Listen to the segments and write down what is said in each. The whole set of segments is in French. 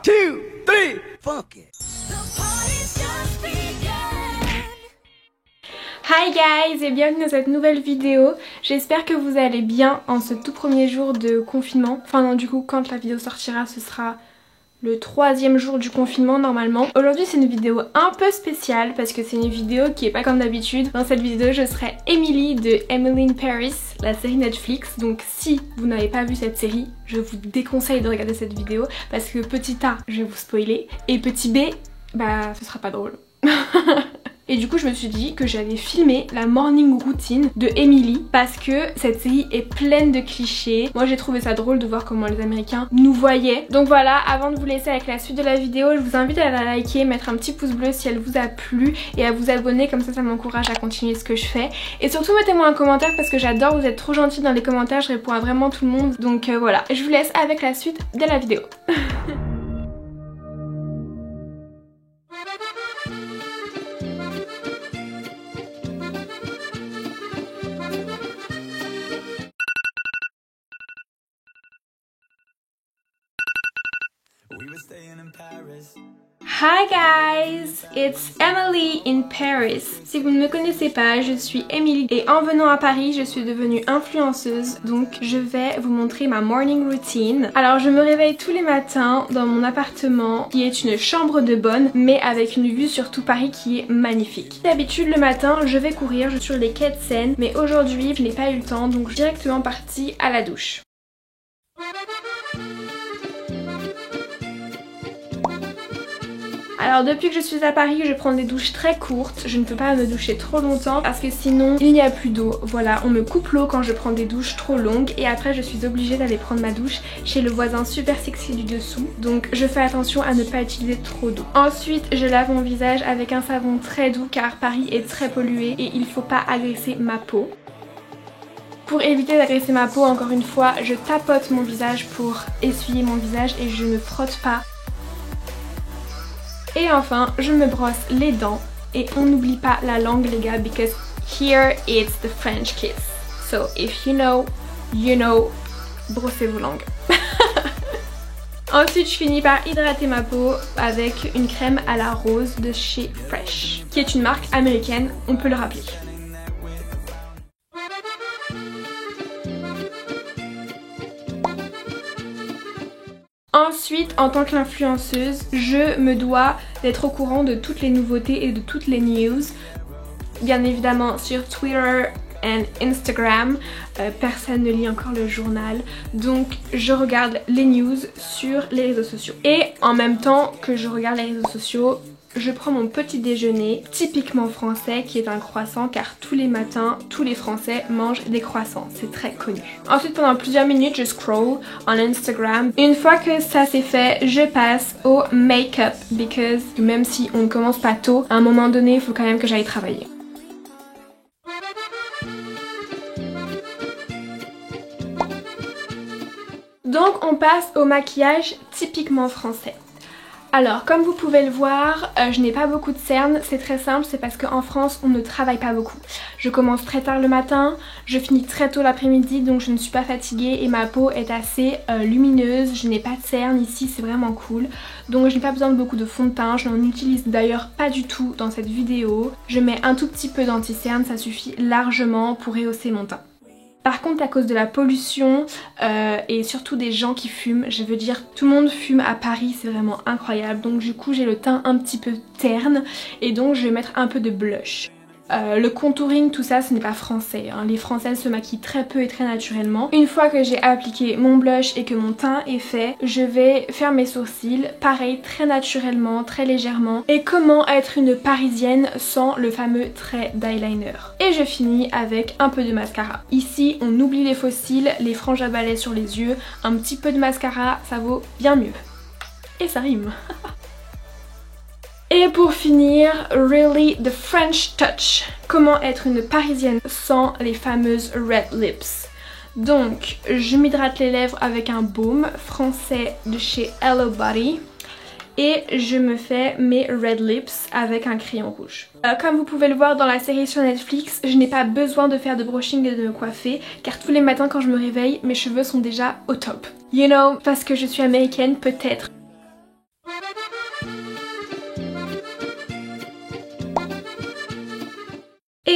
2, 3, fuck it. Hi guys et bienvenue dans cette nouvelle vidéo. J'espère que vous allez bien en ce tout premier jour de confinement. Enfin non, du coup quand la vidéo sortira ce sera le 3e jour du confinement normalement. Aujourd'hui c'est une vidéo un peu spéciale parce que c'est une vidéo qui est pas comme d'habitude. Dans cette vidéo je serai Emily de Emily in Paris, la série Netflix. Donc si vous n'avez pas vu cette série, je vous déconseille de regarder cette vidéo parce que petit A, je vais vous spoiler, et petit B, bah ce sera pas drôle. Et du coup je me suis dit que j'allais filmer la morning routine de Emily parce que cette série est pleine de clichés. Moi j'ai trouvé ça drôle de voir comment les Américains nous voyaient. Donc voilà, avant de vous laisser avec la suite de la vidéo, je vous invite à la liker, mettre un petit pouce bleu si elle vous a plu et à vous abonner, comme ça m'encourage à continuer ce que je fais. Et surtout mettez-moi un commentaire parce que j'adore, vous êtes trop gentils dans les commentaires, je réponds à vraiment tout le monde. Donc voilà, je vous laisse avec la suite de la vidéo. Hi guys, it's Emily in Paris. Si vous ne me connaissez pas, je suis Emily et en venant à Paris, je suis devenue influenceuse. Donc je vais vous montrer ma morning routine. Alors je me réveille tous les matins dans mon appartement qui est une chambre de bonne mais avec une vue sur tout Paris qui est magnifique. D'habitude le matin, je vais courir, je suis sur les quais de Seine, mais aujourd'hui je n'ai pas eu le temps donc je suis directement partie à la douche. Alors depuis que je suis à Paris, je prends des douches très courtes. Je ne peux pas me doucher trop longtemps parce que sinon il n'y a plus d'eau. Voilà, on me coupe l'eau quand je prends des douches trop longues et après je suis obligée d'aller prendre ma douche chez le voisin super sexy du dessous. Donc je fais attention à ne pas utiliser trop d'eau. Ensuite je lave mon visage avec un savon très doux car Paris est très pollué et il ne faut pas agresser ma peau. Pour éviter d'agresser ma peau, encore une fois, je tapote mon visage pour essuyer mon visage et je ne frotte pas. Et enfin, je me brosse les dents et on n'oublie pas la langue les gars, because here it's the French kiss. So if you know, you know, brossez vos langues. Ensuite, je finis par hydrater ma peau avec une crème à la rose de chez Fresh, qui est une marque américaine, on peut le rappeler. Ensuite, en tant qu'influenceuse, je me dois d'être au courant de toutes les nouveautés et de toutes les news. Bien évidemment sur Twitter et Instagram, personne ne lit encore le journal, donc je regarde les news sur les réseaux sociaux. Et en même temps que je regarde les réseaux sociaux, je prends mon petit déjeuner typiquement français qui est un croissant car tous les matins, tous les Français mangent des croissants, c'est très connu. Ensuite pendant plusieurs minutes je scroll en Instagram. Une fois que ça c'est fait, je passe au make-up because même si on ne commence pas tôt, à un moment donné il faut quand même que j'aille travailler. Donc on passe au maquillage typiquement français. Alors comme vous pouvez le voir, je n'ai pas beaucoup de cernes, c'est très simple, c'est parce qu'en France on ne travaille pas beaucoup. Je commence très tard le matin, je finis très tôt l'après-midi donc je ne suis pas fatiguée et ma peau est assez lumineuse, je n'ai pas de cernes ici, c'est vraiment cool. Donc je n'ai pas besoin de beaucoup de fond de teint, je n'en utilise d'ailleurs pas du tout dans cette vidéo. Je mets un tout petit peu d'anti-cerne, ça suffit largement pour rehausser mon teint. Par contre à cause de la pollution et surtout des gens qui fument, je veux dire tout le monde fume à Paris, c'est vraiment incroyable. Donc du coup j'ai le teint un petit peu terne et donc je vais mettre un peu de blush. Le contouring, tout ça, ce n'est pas français, hein. Les Françaises se maquillent très peu et très naturellement. Une fois que j'ai appliqué mon blush et que mon teint est fait, je vais faire mes sourcils, pareil, très naturellement, très légèrement. Et comment être une parisienne sans le fameux trait d'eyeliner. Et je finis avec un peu de mascara. Ici, on oublie les faux cils, les franges à balai sur les yeux, un petit peu de mascara, ça vaut bien mieux. Et ça rime. Et pour finir, really the French touch. Comment être une parisienne sans les fameuses red lips. Donc, je m'hydrate les lèvres avec un baume français de chez Hello Body. Et je me fais mes red lips avec un crayon rouge. Comme vous pouvez le voir dans la série sur Netflix, je n'ai pas besoin de faire de brushing et de me coiffer car tous les matins quand je me réveille, mes cheveux sont déjà au top. You know, parce que je suis américaine peut-être.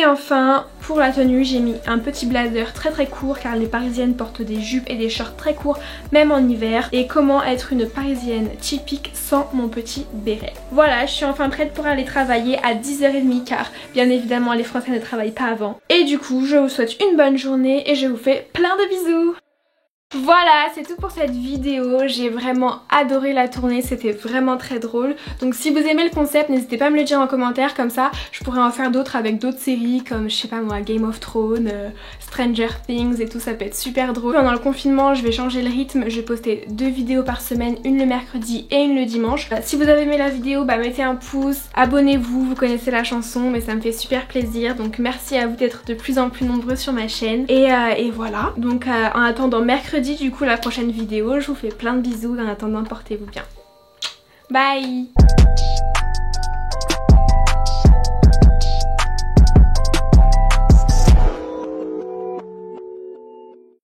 Et enfin, pour la tenue, j'ai mis un petit blazer très court car les parisiennes portent des jupes et des shorts très courts même en hiver. Et comment être une parisienne typique sans mon petit béret. Voilà, je suis enfin prête pour aller travailler à 10h30 car bien évidemment les Français ne travaillent pas avant. Et du coup, je vous souhaite une bonne journée et je vous fais plein de bisous. Voilà, c'est tout pour cette vidéo, j'ai vraiment adoré la tournée, c'était vraiment très drôle. Donc si vous aimez le concept, n'hésitez pas à me le dire en commentaire, comme ça je pourrais en faire d'autres avec d'autres séries comme je sais pas moi, Game of Thrones, Stranger Things et tout, ça peut être super drôle. Pendant le confinement, je vais changer le rythme, je vais poster 2 vidéos par semaine, une le mercredi et une le dimanche. Si vous avez aimé la vidéo, mettez un pouce, abonnez-vous, vous connaissez la chanson mais ça me fait super plaisir. Donc merci à vous d'être de plus en plus nombreux sur ma chaîne. Et voilà, donc en attendant mercredi du coup la prochaine vidéo, je vous fais plein de bisous, en attendant portez-vous bien. Bye.